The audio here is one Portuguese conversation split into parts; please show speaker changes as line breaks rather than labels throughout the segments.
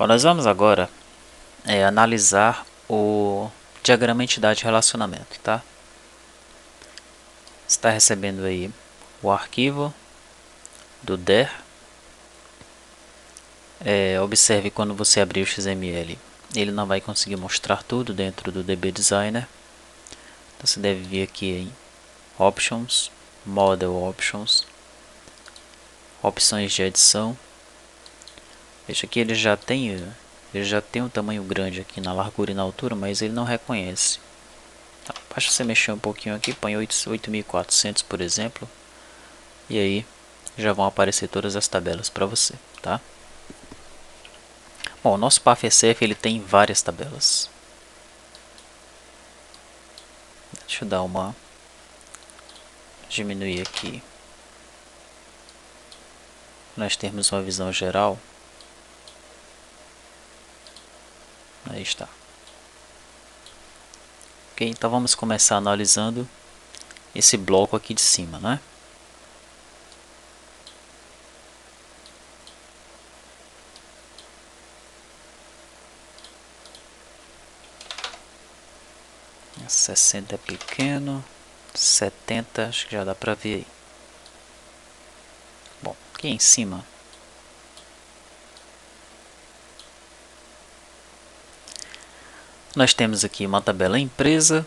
Bom, nós vamos agora analisar o diagrama entidade-relacionamento, tá? Você está recebendo aí o arquivo do DER. Observe quando você abrir o XML, ele não vai conseguir mostrar tudo dentro do DB Designer. Então você deve vir aqui em Options, Model Options, Opções de edição. Veja que ele já tem um tamanho grande aqui na largura e na altura, mas ele não reconhece. Tá, basta você mexer um pouquinho aqui, põe 8400 por exemplo, e aí já vão aparecer todas as tabelas para você, tá? Bom, o nosso PAF-SF ele tem várias tabelas. Deixa eu dar uma diminuir aqui. Nós temos uma visão geral. Aí está. Ok, então vamos começar analisando esse bloco aqui de cima, né? A 60 é pequeno, 70 acho que já dá para ver aí. Bom, aqui em cima nós temos aqui uma tabela empresa.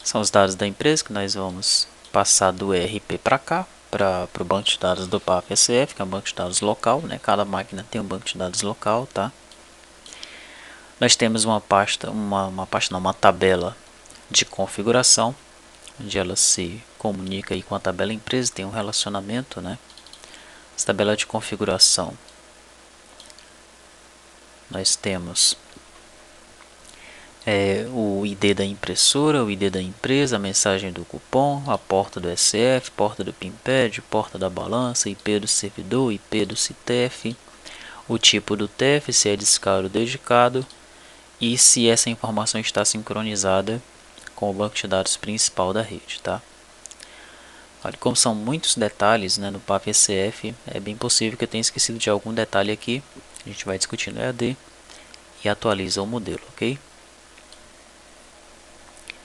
São os dados da empresa que nós vamos passar do ERP para cá, para o banco de dados do PAF-SF, que é um banco de dados local, né? Cada máquina tem um banco de dados local, tá? Nós temos uma tabela de configuração, onde ela se comunica aí com a tabela empresa, tem um relacionamento, né? Essa tabela de configuração, nós temos o ID da impressora, o ID da empresa, a mensagem do cupom, a porta do SF, porta do PIN-pad, porta da balança, IP do servidor, IP do CTF, o tipo do TF, se é descaro ou dedicado, e se essa informação está sincronizada com o banco de dados principal da rede, tá? Olha, como são muitos detalhes, né, no PAF-SF, é bem possível que eu tenha esquecido de algum detalhe aqui. A gente vai discutir no EAD e atualiza o modelo, ok?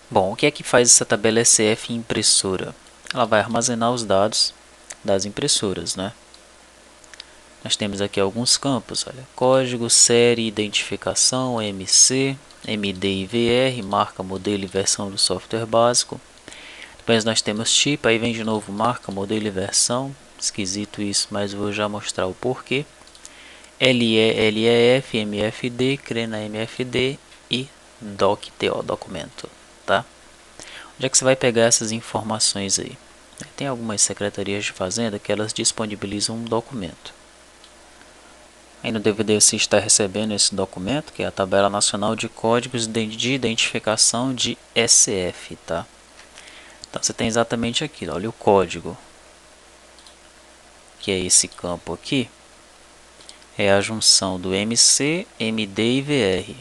Bom, o que é que faz essa tabela SF impressora? Ela vai armazenar os dados das impressoras, né? Nós temos aqui alguns campos, olha, código, série, identificação, MC, MD e VR, marca, modelo e versão do software básico. Depois nós temos tipo, aí vem de novo marca, modelo e versão, esquisito isso, mas vou já mostrar o porquê. LE, LEF, MFD, CRENA, MFD e DOC-TO, documento, tá? Onde é que você vai pegar essas informações aí? Tem algumas secretarias de fazenda que elas disponibilizam um documento. Aí no DVD você está recebendo esse documento, que é a Tabela Nacional de Códigos de Identificação de SF, tá? Então você tem exatamente aqui, olha o código, que é esse campo aqui, é a junção do MC, MD e VR.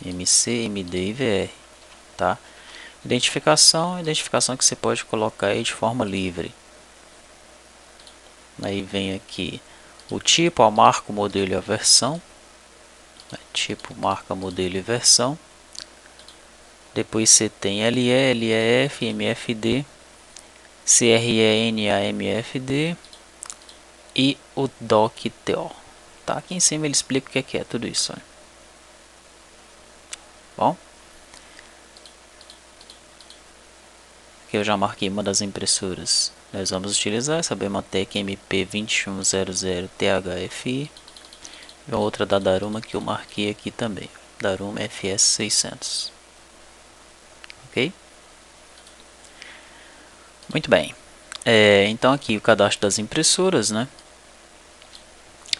MC, MD e VR, tá? Identificação que você pode colocar aí de forma livre. Aí vem aqui o tipo, a marca, o modelo e a versão. Tipo, marca, modelo e versão. Depois você tem LE, LEF, MFD, CRENA, MFD e o DOC-TO. Tá? Aqui em cima ele explica o que é tudo isso. Né? Bom, aqui eu já marquei uma das impressoras. Nós vamos utilizar essa Bematec MP2100THFI. E outra da Daruma que eu marquei aqui também. Daruma FS600. Ok? Muito bem. Então aqui o cadastro das impressoras, né?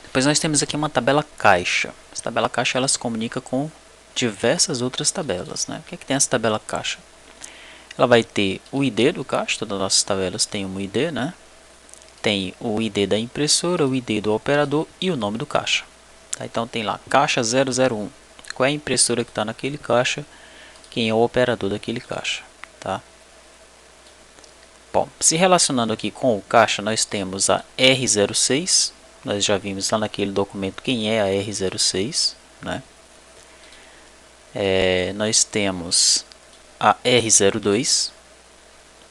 Depois nós temos aqui uma tabela caixa. Essa tabela caixa ela se comunica com diversas outras tabelas, né? O que é que tem essa tabela caixa? Ela vai ter o ID do caixa, todas as nossas tabelas têm um ID, né? Tem o ID da impressora, o ID do operador e o nome do caixa. Tá? Então tem lá caixa 001. Qual é a impressora que está naquele caixa? Quem é o operador daquele caixa, tá? Bom, se relacionando aqui com o caixa, nós temos a R06, nós já vimos lá naquele documento quem é a R06, né? Nós temos a R02,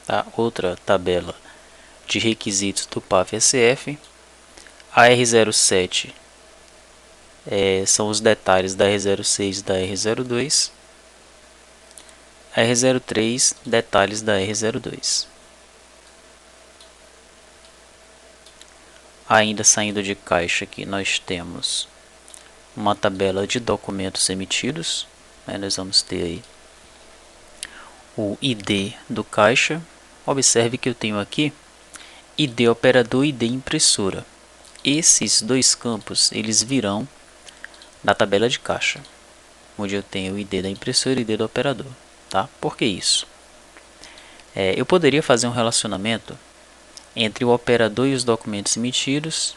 tá? Outra tabela de requisitos do PAF-SF. A R07 são os detalhes da R06 e da R02. A R03, detalhes da R02. Ainda saindo de caixa aqui, nós temos uma tabela de documentos emitidos. Nós vamos ter aí o ID do caixa. Observe que eu tenho aqui ID operador e ID impressora. Esses dois campos eles virão da tabela de caixa, onde eu tenho o ID da impressora e o ID do operador. Tá? Por que isso? Eu poderia fazer um relacionamento entre o operador e os documentos emitidos,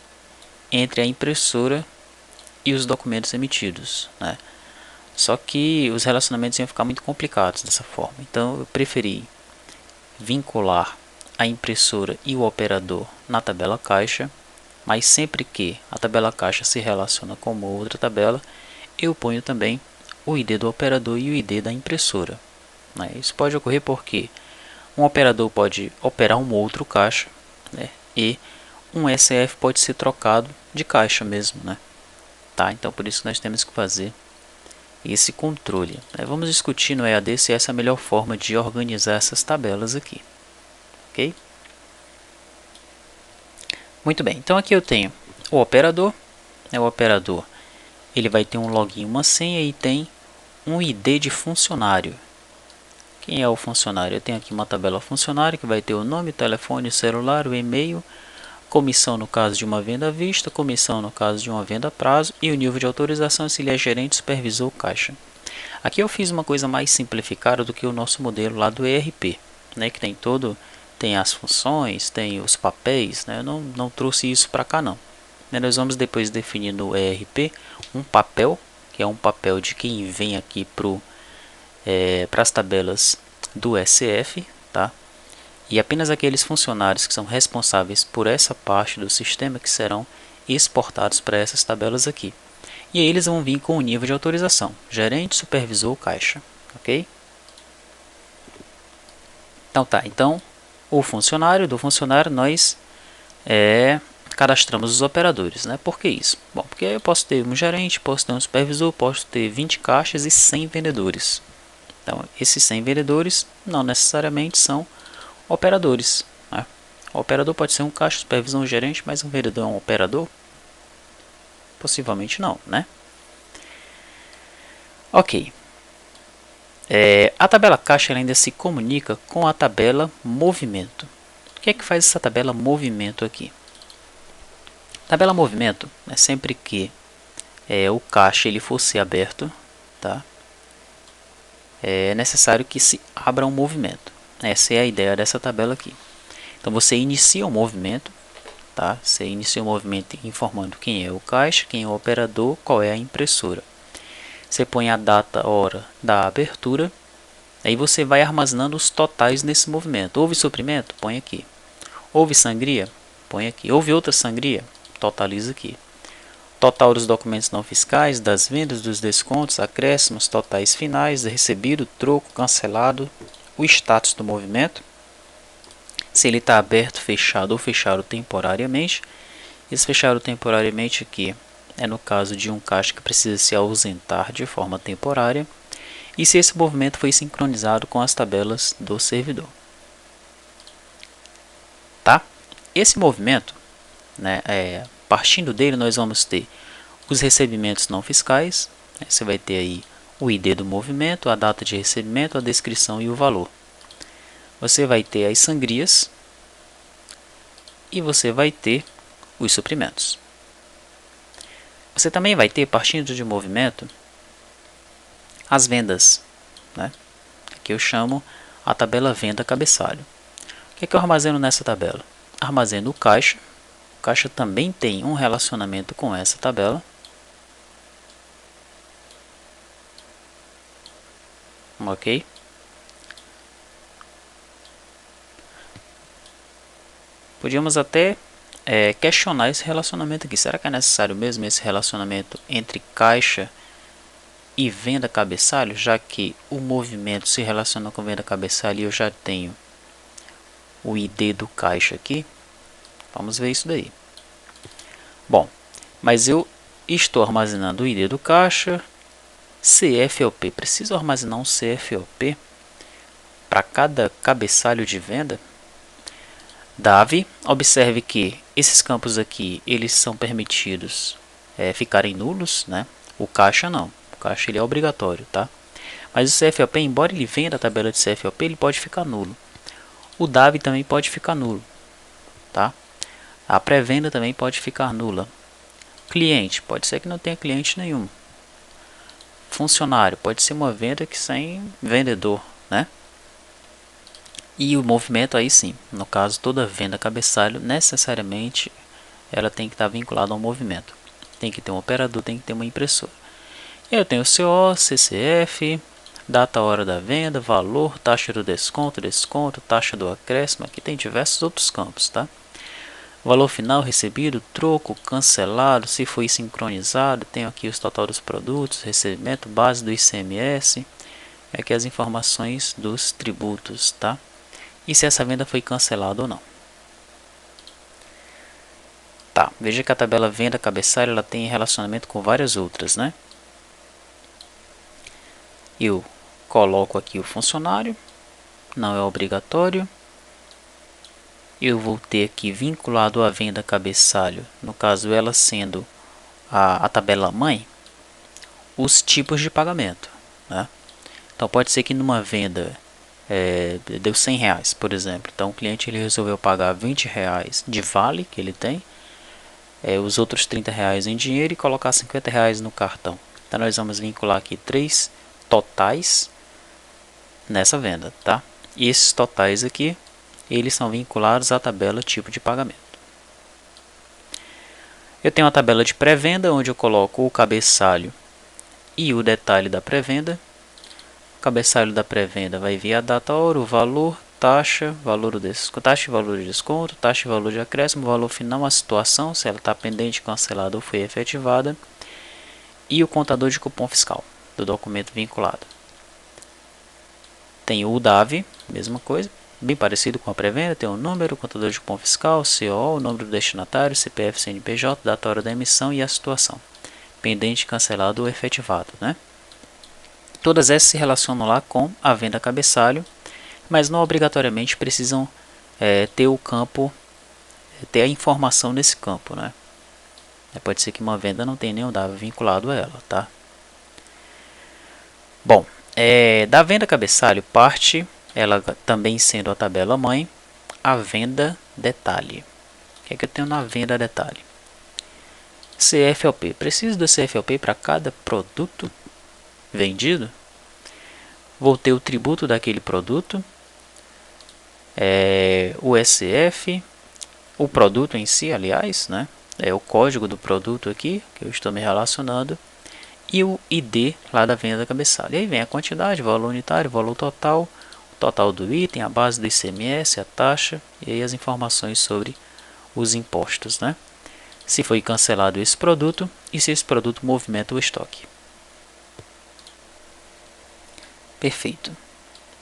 entre a impressora e os documentos emitidos, né? Só que os relacionamentos iam ficar muito complicados dessa forma. Então eu preferi vincular a impressora e o operador na tabela caixa, mas sempre que a tabela caixa se relaciona com uma outra tabela, eu ponho também o ID do operador e o ID da impressora. Isso pode ocorrer porque um operador pode operar um outro caixa, né? E um SF pode ser trocado de caixa mesmo, né? Tá? Então por isso que nós temos que fazer esse controle. Vamos discutir no EAD se essa é a melhor forma de organizar essas tabelas aqui. Ok? Muito bem, então aqui eu tenho o operador. O operador ele vai ter um login, uma senha e tem um ID de funcionário. Quem é o funcionário? Eu tenho aqui uma tabela funcionário que vai ter o nome, o telefone, o celular, o e-mail, comissão no caso de uma venda à vista, comissão no caso de uma venda a prazo e o nível de autorização se ele é gerente, supervisor ou caixa. Aqui eu fiz uma coisa mais simplificada do que o nosso modelo lá do ERP, né, que tem as funções, tem os papéis, né, eu não trouxe isso para cá não. Nós vamos depois definir no ERP um papel, que é um papel de quem vem aqui para as tabelas do SF, tá? E apenas aqueles funcionários que são responsáveis por essa parte do sistema que serão exportados para essas tabelas aqui. E aí eles vão vir com o nível de autorização, gerente, supervisor, caixa, ok? Então tá, então do funcionário nós cadastramos os operadores, né? Por que isso? Bom, porque eu posso ter um gerente, posso ter um supervisor, posso ter 20 caixas e 100 vendedores. Então, esses 100 vendedores não necessariamente são operadores, né? O operador pode ser um caixa, supervisor, um gerente, mas um vendedor é um operador? Possivelmente não, né? Ok. A tabela caixa ainda se comunica com a tabela movimento. O que é que faz essa tabela movimento aqui? Tabela movimento é sempre que o caixa ele for ser aberto, tá? É necessário que se abra um movimento. Essa é a ideia dessa tabela aqui. Então você inicia o movimento, tá? Você inicia o movimento informando quem é o caixa, quem é o operador, qual é a impressora. Você põe a data, hora da abertura, aí você vai armazenando os totais nesse movimento. Houve suprimento? Põe aqui. Houve sangria? Põe aqui. Houve outra sangria? Totaliza aqui. Total dos documentos não fiscais, das vendas, dos descontos, acréscimos, totais finais, recebido, troco, cancelado, o status do movimento, se ele está aberto, fechado ou fechado temporariamente. Esse fechado temporariamente aqui é no caso de um caixa que precisa se ausentar de forma temporária e se esse movimento foi sincronizado com as tabelas do servidor. Tá? Esse movimento, né, partindo dele nós vamos ter os recebimentos não fiscais, né, você vai ter aí o ID do movimento, a data de recebimento, a descrição e o valor. Você vai ter as sangrias e você vai ter os suprimentos. Você também vai ter, partindo de movimento, as vendas, né? Aqui eu chamo a tabela venda cabeçalho. O que é que eu armazeno nessa tabela? Armazeno o caixa. O caixa também tem um relacionamento com essa tabela. Ok? Podíamos até questionar esse relacionamento aqui. Será que é necessário mesmo esse relacionamento entre caixa e venda cabeçalho, já que o movimento se relaciona com venda cabeçalho e eu já tenho o ID do caixa aqui? Vamos ver isso daí. Bom, mas eu estou armazenando o ID do caixa, CFOP. Preciso armazenar um CFOP para cada cabeçalho de venda? Dave, observe que esses campos aqui eles são permitidos ficarem nulos, né? O caixa não. O caixa ele é obrigatório, tá? Mas o CFOP, embora ele venha da tabela de CFOP, ele pode ficar nulo. O Dave também pode ficar nulo, tá? A pré-venda também pode ficar nula. Cliente, pode ser que não tenha cliente nenhum. Funcionário, pode ser uma venda que sem vendedor, né? E o movimento aí sim, no caso toda venda cabeçalho necessariamente ela tem que estar vinculada ao movimento. Tem que ter um operador, tem que ter uma impressora. Eu tenho CO, CCF, data hora da venda, valor, taxa do desconto, taxa do acréscimo. Aqui tem diversos outros campos, tá? Valor final recebido, troco, cancelado, se foi sincronizado, tenho aqui os total dos produtos, recebimento, base do ICMS, aqui as informações dos tributos, tá? E se essa venda foi cancelada ou não. Tá, veja que a tabela venda cabeçalho ela tem relacionamento com várias outras, né? Eu coloco aqui o funcionário, não é obrigatório. Eu vou ter aqui vinculado a venda cabeçalho, no caso ela sendo a tabela mãe, os tipos de pagamento, né? Então pode ser que numa venda deu R$100, por exemplo. Então o cliente ele resolveu pagar R$20 de vale que ele tem, os outros R$30 em dinheiro e colocar R$50 no cartão. Então nós vamos vincular aqui 3 totais nessa venda, tá? E esses totais aqui, eles são vinculados à tabela tipo de pagamento. Eu tenho a tabela de pré-venda, onde eu coloco o cabeçalho e o detalhe da pré-venda. O cabeçalho da pré-venda vai vir a data, hora, o valor, taxa, taxa e valor de desconto, taxa e valor de acréscimo, valor final, a situação, se ela está pendente, cancelada ou foi efetivada, e o contador de cupom fiscal do documento vinculado. Tem o DAV, mesma coisa, bem parecido com a pré-venda, tem o número, o contador de cupom fiscal, CO, o número do destinatário, CPF, CNPJ, data, hora da emissão e a situação, pendente, cancelado ou efetivado, né? Todas essas se relacionam lá com a venda cabeçalho, mas não obrigatoriamente precisam ter o campo, ter a informação nesse campo, né? Pode ser que uma venda não tenha nenhum dado vinculado a ela, tá? Bom, da venda cabeçalho parte, ela também sendo a tabela mãe, a venda detalhe. O que é que eu tenho na venda detalhe? CFOP. Preciso do CFOP para cada produto vendido? Vou ter o tributo daquele produto, o SF, o produto em si, aliás, né? É o código do produto aqui, que eu estou me relacionando, e o ID lá da venda cabeçalho. E aí vem a quantidade, valor unitário, valor total, o total do item, a base do ICMS, a taxa, e aí as informações sobre os impostos, né? Se foi cancelado esse produto e se esse produto movimenta o estoque. Perfeito.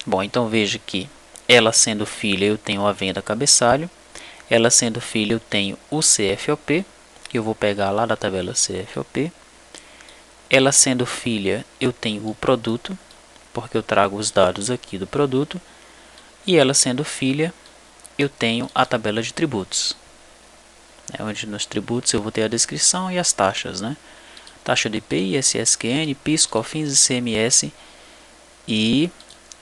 Bom, então veja que ela sendo filha eu tenho a venda cabeçalho, ela sendo filha eu tenho o CFOP, que eu vou pegar lá da tabela CFOP. Ela sendo filha eu tenho o produto, porque eu trago os dados aqui do produto. E ela sendo filha eu tenho a tabela de tributos, onde nos tributos eu vou ter a descrição e as taxas, né? Taxa de IPI, ISSQN, PIS, COFINS, ICMS e,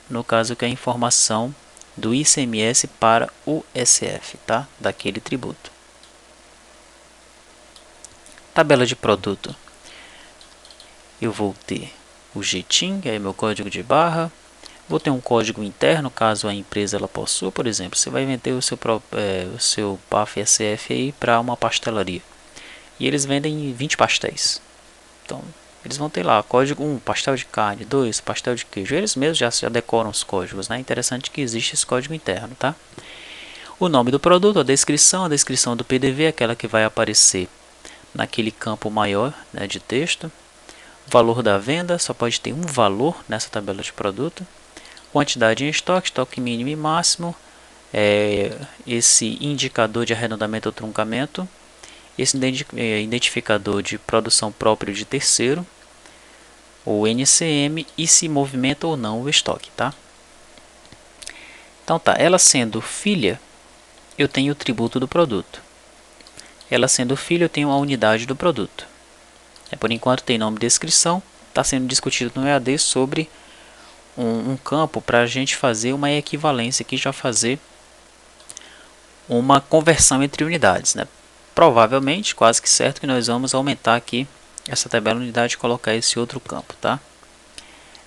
no caso, que é a informação do ICMS para o SF, tá? Daquele tributo. Tabela de produto. Eu vou ter o GTIN, que é meu código de barra. Vou ter um código interno, caso a empresa ela possua. Por exemplo, você vai vender o seu PAF SF aí para uma pastelaria. E eles vendem 20 pastéis. Então, eles vão ter lá código 1, pastel de carne, 2, pastel de queijo. Eles mesmos já decoram os códigos, né? É interessante que existe esse código interno, tá? O nome do produto, a descrição do PDV, aquela que vai aparecer naquele campo maior, né, de texto. Valor da venda, só pode ter um valor nessa tabela de produto. Quantidade em estoque, estoque mínimo e máximo. Esse indicador de arredondamento ou truncamento. Esse identificador de produção próprio de terceiro, o NCM, e se movimenta ou não o estoque, tá? Então tá, ela sendo filha, eu tenho o tributo do produto. Ela sendo filha, eu tenho a unidade do produto. Por enquanto tem nome e descrição. Está sendo discutido no EAD sobre um campo para a gente fazer uma equivalência aqui, já fazer uma conversão entre unidades, né? Provavelmente, quase que certo, que nós vamos aumentar aqui essa tabela unidade e colocar esse outro campo, tá?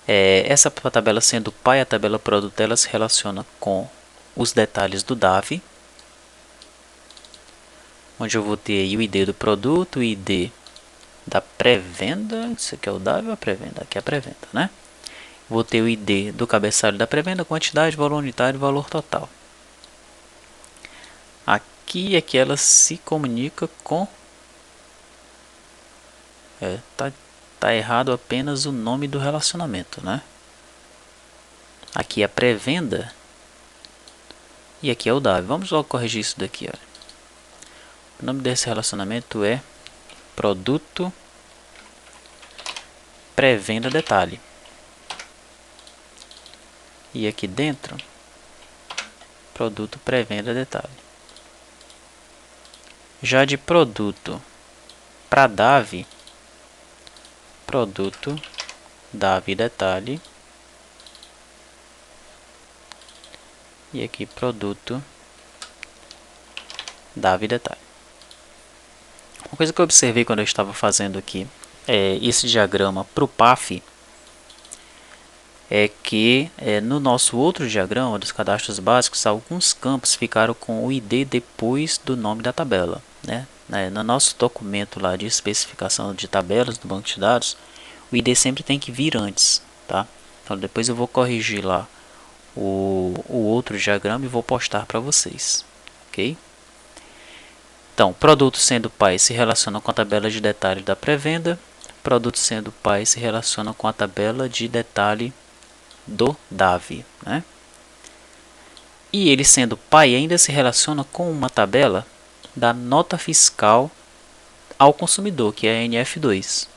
Essa tabela sendo pai, a tabela produto, ela se relaciona com os detalhes do DAV, onde eu vou ter aí o ID do produto, o ID da pré-venda. Isso aqui é o DAV ou a pré-venda? Aqui é a pré-venda, né? Vou ter o ID do cabeçalho da pré-venda, quantidade, valor unitário e valor total. Aqui é que ela se comunica com... tá errado apenas o nome do relacionamento, né? Aqui é a pré-venda e aqui é o DAV. Vamos logo corrigir isso daqui, olha. O nome desse relacionamento é produto pré-venda detalhe. E aqui dentro, produto pré-venda detalhe. Já de produto para DAV, produto DAV detalhe. E aqui produto DAV detalhe. Uma coisa que eu observei quando eu estava fazendo aqui esse diagrama para o PAF é que no nosso outro diagrama dos cadastros básicos, alguns campos ficaram com o ID depois do nome da tabela, né? No nosso documento lá de especificação de tabelas do banco de dados, o ID sempre tem que vir antes, tá? Então depois eu vou corrigir lá o outro diagrama e vou postar para vocês, ok? Então, produto sendo pai se relaciona com a tabela de detalhe da pré-venda, produto sendo pai se relaciona com a tabela de detalhe do DAV, né? E ele sendo pai ainda se relaciona com uma tabela da nota fiscal ao consumidor, que é a NF2.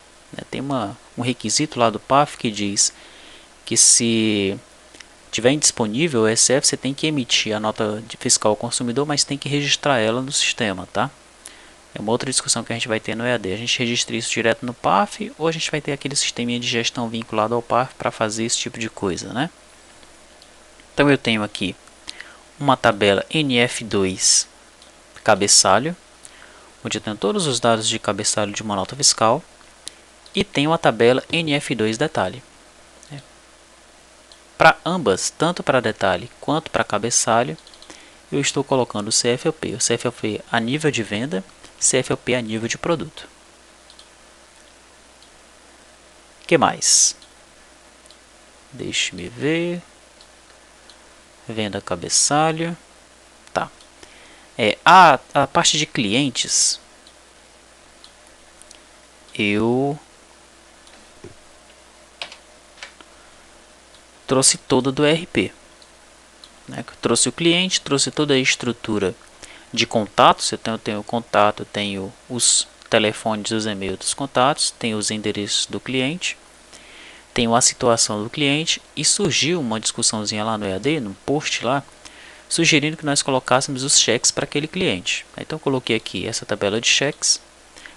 Tem um requisito lá do PAF que diz que se tiver indisponível o SF, você tem que emitir a nota fiscal ao consumidor, mas tem que registrar ela no sistema, tá? É uma outra discussão que a gente vai ter no EAD. A gente registra isso direto no PAF ou a gente vai ter aquele sisteminha de gestão vinculado ao PAF para fazer esse tipo de coisa, né? Então eu tenho aqui uma tabela NF2 cabeçalho, onde eu tenho todos os dados de cabeçalho de uma nota fiscal, e tenho a tabela NF2 detalhe. Para ambas, tanto para detalhe quanto para cabeçalho, eu estou colocando o CFOP. O CFOP a nível de venda, CFOP a nível de produto. O que mais? Deixe-me ver. Venda cabeçalho. Tá. A parte de clientes, eu trouxe toda do ERP. Trouxe o cliente, trouxe toda a estrutura de contatos. Eu tenho o contato, tenho os telefones, os e-mails dos contatos, tenho os endereços do cliente, tenho a situação do cliente, e surgiu uma discussãozinha lá no EAD, no post lá, sugerindo que nós colocássemos os cheques para aquele cliente. Então eu coloquei aqui essa tabela de cheques.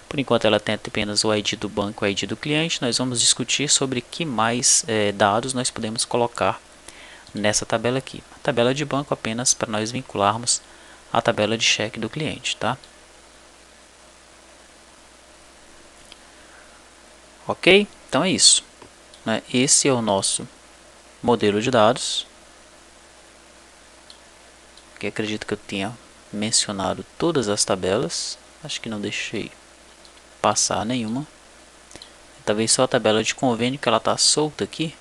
Por enquanto ela tem apenas o ID do banco e o ID do cliente. Nós vamos discutir sobre que mais dados nós podemos colocar nessa tabela aqui. A tabela de banco apenas para nós vincularmos a tabela de cheque do cliente, tá? Ok? Então é isso, né? Esse é o nosso modelo de dados, que acredito que eu tenha mencionado todas as tabelas. Acho que não deixei passar nenhuma. Talvez só a tabela de convênio, que ela está solta aqui.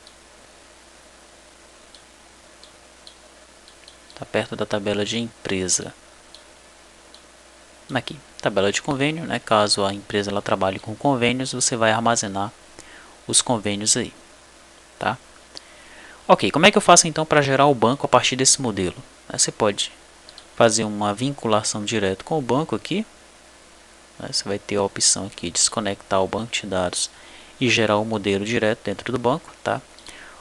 Está perto da tabela de empresa. Aqui, tabela de convênio, né? Caso a empresa ela trabalhe com convênios, você vai armazenar os convênios aí, tá? Ok, como é que eu faço então para gerar o banco a partir desse modelo? Você pode fazer uma vinculação direto com o banco aqui. Você vai ter a opção aqui de desconectar o banco de dados e gerar o modelo direto dentro do banco, tá?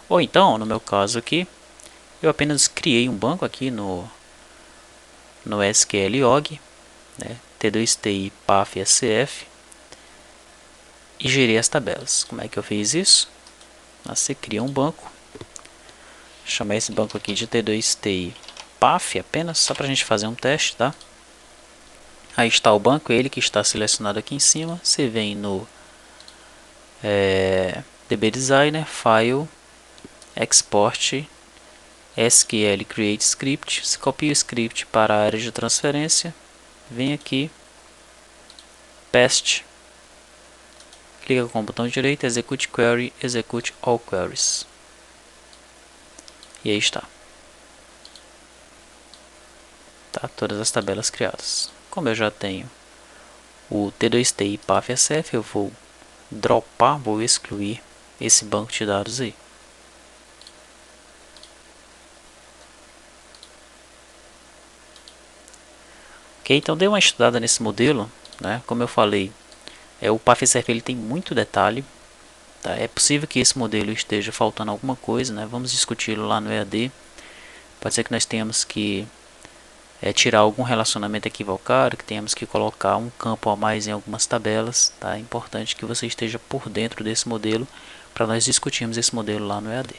Ou então, no meu caso aqui, eu apenas criei um banco aqui no SQLog, né? T2TI PAF SCF, e gerei as tabelas. Como é que eu fiz isso? Você cria um banco, chamar esse banco aqui de T2TI PAF apenas, só para a gente fazer um teste, tá? Aí está o banco, ele que está selecionado aqui em cima. Você vem no DB Designer, File, Export, SQL Create Script. Você copia o script para a área de transferência, vem aqui, Paste, clica com o botão direito, Execute Query, Execute All Queries. E aí está. Tá, todas as tabelas criadas. Como eu já tenho o T2TI PAF SF, eu vou dropar, vou excluir esse banco de dados aí. Ok, então dei uma estudada nesse modelo, né? Como eu falei, o PAF SF ele tem muito detalhe, tá? É possível que esse modelo esteja faltando alguma coisa, né? Vamos discuti-lo lá no EAD. Pode ser que nós tenhamos que tirar algum relacionamento equivocado, que tenhamos que colocar um campo a mais em algumas tabelas, tá? É importante que você esteja por dentro desse modelo para nós discutirmos esse modelo lá no EAD.